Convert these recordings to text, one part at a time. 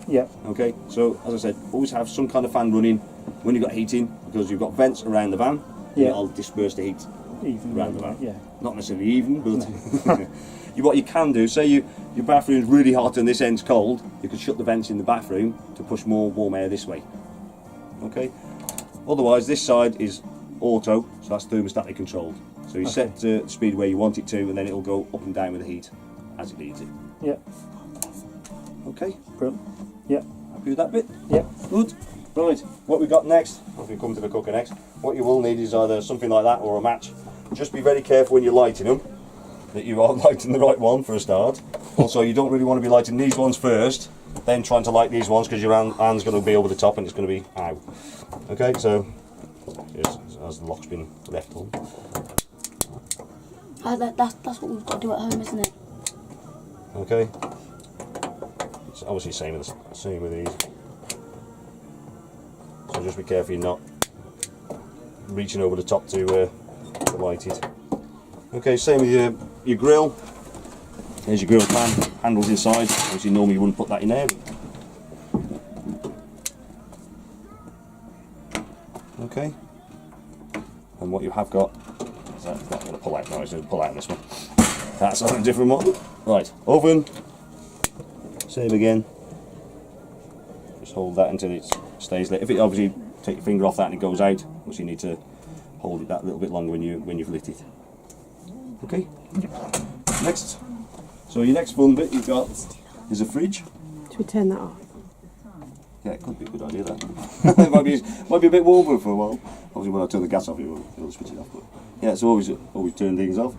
Yeah. Okay, so as I said, always have some kind of fan running when you've got heating, because you've got vents around the van, and it'll disperse the heat Even around the van. Yeah. Not necessarily even, but what you can do, say your bathroom's really hot and this end's cold, you can shut the vents in the bathroom to push more warm air this way. Okay. Otherwise, this side is auto, so that's thermostatically controlled. So you set the speed where you want it to, and then it'll go up and down with the heat as it needs it. Yeah. Okay. Brilliant. Yeah. Happy with that bit? Yeah. Good. Right. What we got next? If we come to the cooker next, what you will need is either something like that or a match. Just be very careful when you're lighting them that you are lighting the right one for a start. Also, you don't really want to be lighting these ones first, then trying to light these ones, because your hand's going to be over the top and it's going to be ow. Okay, so as the lock's been left on. That's what we've got to do at home, isn't it? Okay. It's obviously same with these. So just be careful you're not reaching over the top to light it. Okay, same with your grill. There's your grill pan, handles inside. Obviously normally you wouldn't put that in there. Okay. And what you have got is that, I'm going to pull out now, so pull out this one. That's on a different one. Right, oven. Same again. Just hold that until it stays lit. If it obviously take your finger off that and it goes out, obviously you need to hold it that little bit longer when you've lit it. Okay. Next. So your next fun bit you've got is a fridge. Should we turn that off? Yeah, it could be a good idea that. It might be a bit warmer for a while. Obviously when I turn the gas off it'll switch it off. But yeah, it's always turn things off.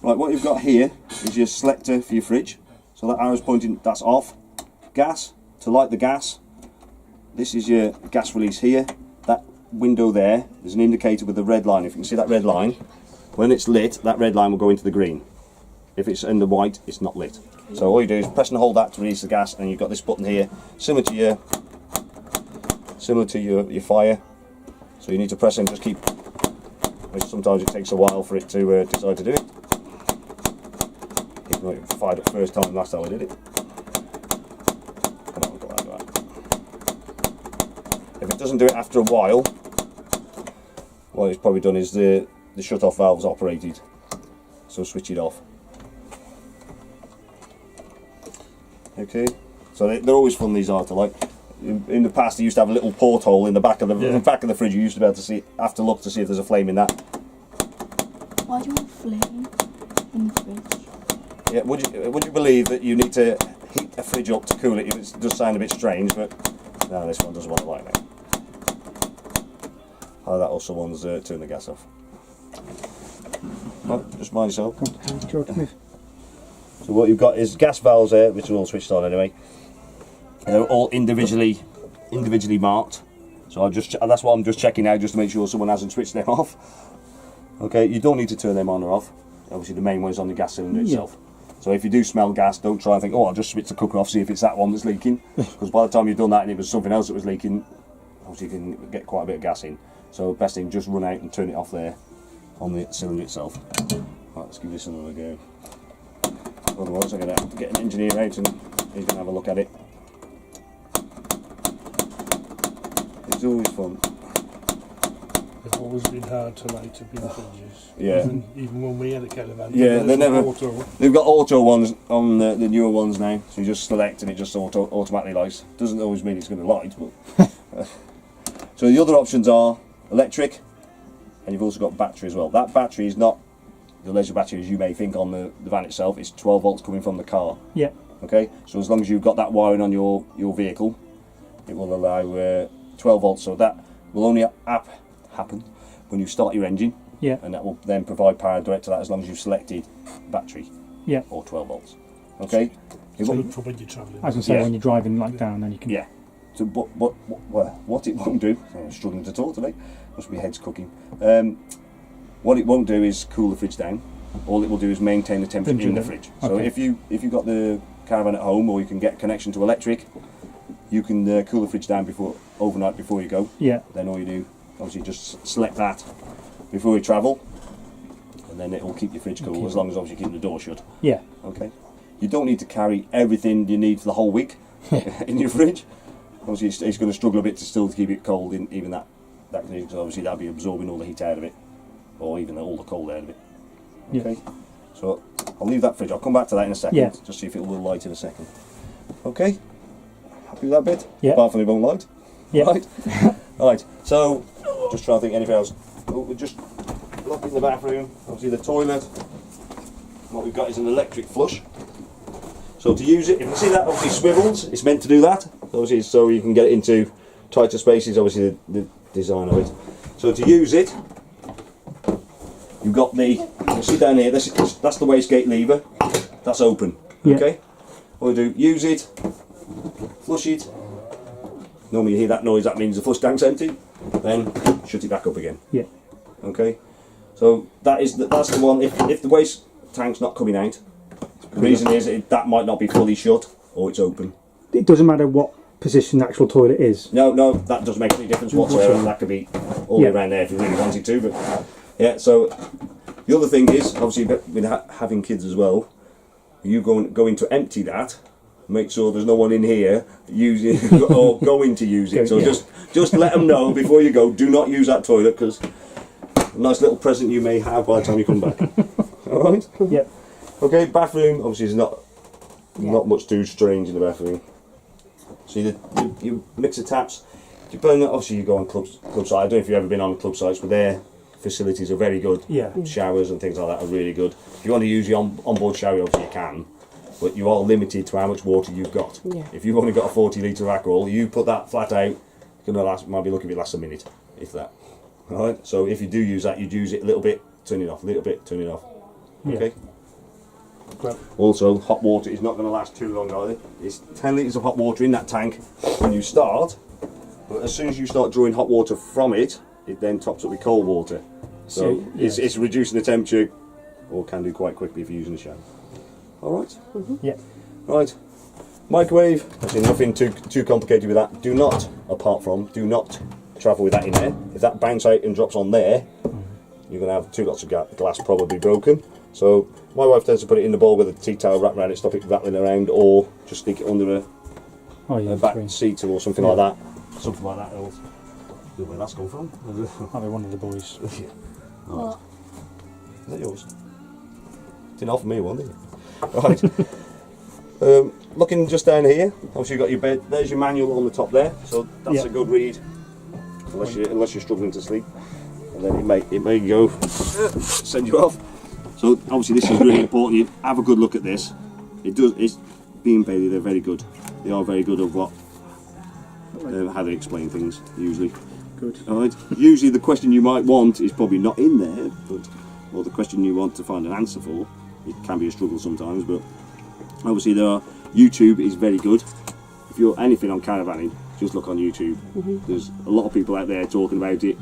Right, what you've got here is your selector for your fridge. So that arrow's pointing, that's off. Gas, to light the gas. This is your gas release here. That window there's an indicator with the red line. If you can see that red line, when it's lit, that red line will go into the green. If it's in the white, it's not lit. So all you do is press and hold that to release the gas, and you've got this button here, similar to your fire. So you need to press and just keep, which sometimes it takes a while for it to decide to do it. Even though it fired up first time, last time I did it. Come on, go on. If it doesn't do it after a while, what it's probably done is the shut-off valve's operated. So switch it off. Okay, so they're always fun, these are, to like. In the past, they used to have a little porthole in the back of the fridge. You used to be able to have to look to see if there's a flame in that. Why do you want flame in the fridge? Yeah, would you believe that you need to heat a fridge up to cool it? It does sound a bit strange, but no, this one doesn't want it like that. Oh, that also one's turn the gas off. No, just mind yourself. So what you've got is gas valves there, which are all switched on anyway. They're all individually marked. So that's what I'm just checking out, just to make sure someone hasn't switched them off. Okay, you don't need to turn them on or off. Obviously the main one is on the gas cylinder itself. So if you do smell gas, don't try and think, oh, I'll just switch the cooker off, see if it's that one that's leaking. Because by the time you've done that and it was something else that was leaking, obviously you can get quite a bit of gas in. So best thing, just run out and turn it off there on the cylinder itself. Right, let's give this another go. Otherwise I'm going to have to get an engineer out and he's going to have a look at it. It's always fun. They've always been hard to light up in fridges. Yeah. Even when we had a caravan. Yeah, they're never. Auto. They've got auto ones on the newer ones now, so you just select and it just automatically lights. Doesn't always mean it's going to light, but. So the other options are electric, and you've also got battery as well. That battery is not the leisure battery as you may think on the van itself. It's 12 volts coming from the car. Yeah. Okay, so as long as you've got that wiring on your vehicle, it will allow 12 volts. So that will only happen when you start your engine. Yeah. And that will then provide power direct to that as long as you've selected battery. Yeah. Or 12 volts. Okay. So look for when you're travelling. As I say, when you're driving like down, then you can. Yeah. So, but what it won't do, I'm struggling to talk today, must be head's cooking. What it won't do is cool the fridge down. All it will do is maintain the temperature in the fridge. So if you've got the caravan at home, or you can get connection to electric, you can cool the fridge down overnight before you go. Yeah. Then all you do, obviously, just select that before you travel, and then it will keep your fridge cool as long as obviously you keep the door shut. Yeah. Okay. You don't need to carry everything you need for the whole week. in your fridge. Obviously, it's going to struggle a bit to still keep it cold in even that condition. So obviously, that'll be absorbing all the heat out of it, or even all the cold out of it. Okay. So I'll leave that fridge. I'll come back to that in a second. Yeah. Just see if it will light in a second. Okay. Happy with that bit? Yeah. Apart from it won't light. Yeah. Right. Right. So just trying to think anything else. We're just looking in the bathroom. Obviously the toilet. What we've got is an electric flush. So to use it, if you see that obviously swivels, it's meant to do that. Obviously so you can get it into tighter spaces, obviously the design of it. So to use it, you've got the, you see down here, that's the wastegate lever, that's open. Yeah. Okay? What we do, use it, flush it. Normally you hear that noise, that means the flush tank's empty. Then shut it back up again. Yeah. Okay? So that's the one, if the waste tank's not coming out, the reason is that might not be fully shut or it's open. It doesn't matter what position the actual toilet is. No, that doesn't make any difference whatsoever. That could be all the way around there if you really wanted to. But yeah, so the other thing is, obviously, with having kids as well, you going to empty that. Make sure there's no one in here using or going to use it. So just let them know before you go. Do not use that toilet because a nice little present you may have by the time you come back. All right. Yep. Okay. Bathroom obviously is not much too strange in the bathroom. See you mix the taps. Depending, obviously you go on club site. I don't know if you've ever been on club sites, but their facilities are very good. Yeah. Showers and things like that are really good. If you want to use the onboard shower, obviously you can, but you are limited to how much water you've got. Yeah. If you've only got a 40 litre aqua, you put that flat out, it's gonna last. Might be lucky if it lasts a minute, if that. All right. So if you do use that, you'd use it a little bit, turn it off, a little bit, turn it off. Yeah. Okay. Well, Also, hot water is not going to last too long either. It's 10 litres of hot water in that tank when you start, but as soon as you start drawing hot water from it, it then tops up with cold water. So it's reducing the temperature, or can do quite quickly if you're using a shower. All right. Yeah. Right. Microwave. Actually, nothing too complicated with that. Do not travel with that in there. If that bounce out and drops on there, you're going to have 2 lots of glass probably broken. So my wife tends to put it in the bowl with a tea towel wrapped around it, stop it rattling around, or just stick it under a back seat or something like that. Something like that. Else. Where that's come from? Might be one of the boys. What? Is that yours? Didn't offer me one, did you? Right. Looking just down here, obviously you've got your bed. There's your manual on the top there, so that's a good read. Unless you're struggling to sleep, and then it may go send you off. So obviously this is really important. You have a good look at this. It's Beam Bailey. They're very good. They are very good at how they explain things usually. Good. All right. Usually the question you might want is probably not in there, or the question you want to find an answer for. It can be a struggle sometimes, but obviously YouTube is very good. If you're anything on caravanning, just look on YouTube. There's a lot of people out there talking about it.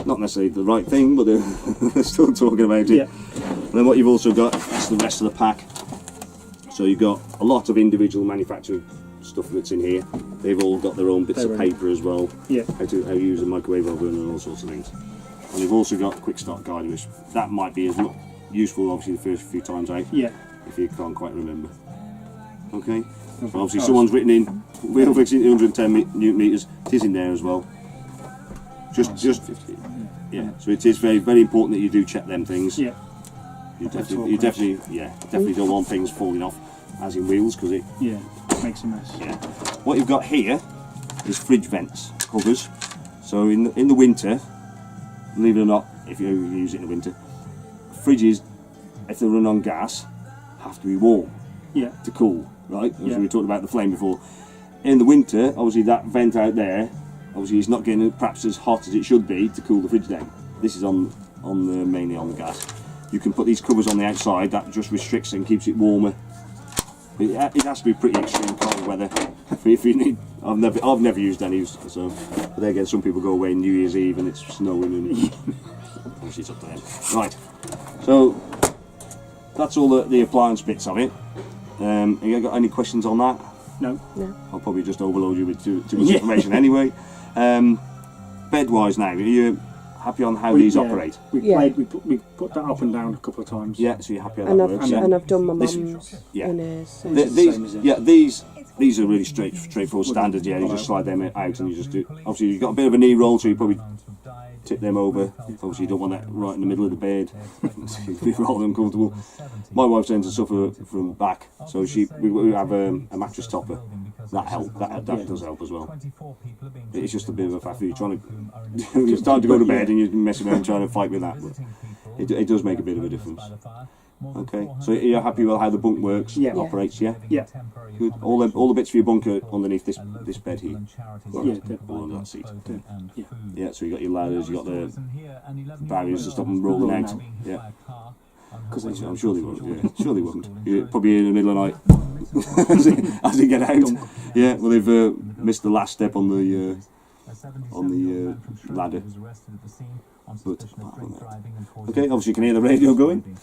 Not necessarily the right thing, but they're still talking about it. Yeah. And then what you've also got is the rest of the pack. So you've got a lot of individual manufacturing stuff that's in here. They've all got their own bits of paper as well. Yeah. How to use a microwave oven and all sorts of things. And you've also got a quick start guide, which that might be as useful obviously the first few times out. Yeah. If you can't quite remember. Okay. So obviously someone's written in wheel fixing 110 newton meters. It is in there as well. Just 50. Yeah. So it is very, very important that you do check them things. Yeah. You definitely don't want things falling off, as in wheels, because it makes a mess. Yeah. What you've got here is fridge vents covers. So in the winter, believe it or not, if you use it in the winter, fridges, if they run on gas, have to be warm to cool, right? As we talked about the flame before. In the winter, obviously that vent out there, obviously it's not getting perhaps as hot as it should be to cool the fridge down. This is mainly on the gas. You can put these covers on the outside, that just restricts and keeps it warmer. It has to be pretty extreme cold weather. If you need, I've never used any, so but then again some people go away New Year's Eve and it's snowing and obviously it's up to them. Right, so that's all the appliance bits of it. Have you got any questions on that? No. I'll probably just overload you with too much information anyway. Bed wise now, happy on how these operate? We Yeah. played. We put that up and down a couple of times. Yeah, so you're happy how And that works. Yeah. I've done my This- mum's yeah. in here. So. It's the same, is it? These are really straightforward standards. Yeah, you just slide them out and you just do. Obviously, you've got a bit of a knee roll, so you probably tip them over. Obviously, you don't want that right in the middle of the bed. It'd be rather uncomfortable. My wife tends to suffer from back, so we have a mattress topper. That does help as well. It's just a bit of a faff. You're trying to it's time to go to bed and you're messing around trying to fight with that. But it does make a bit of a difference. Okay, so you're happy with how the bunk works, Yeah. operates, yeah? Yeah. Good. All the bits for your bunker underneath this bed here. Yeah. All under that seat. Yeah. Yeah, so you got your ladders, you got the barriers to stop them rolling out. Yeah. Because I'm sure they won't. Yeah, sure they won't. You're probably in the middle of the night as they get out. Yeah, well they've missed the last step on the ladder. But, okay, obviously you can hear the radio going.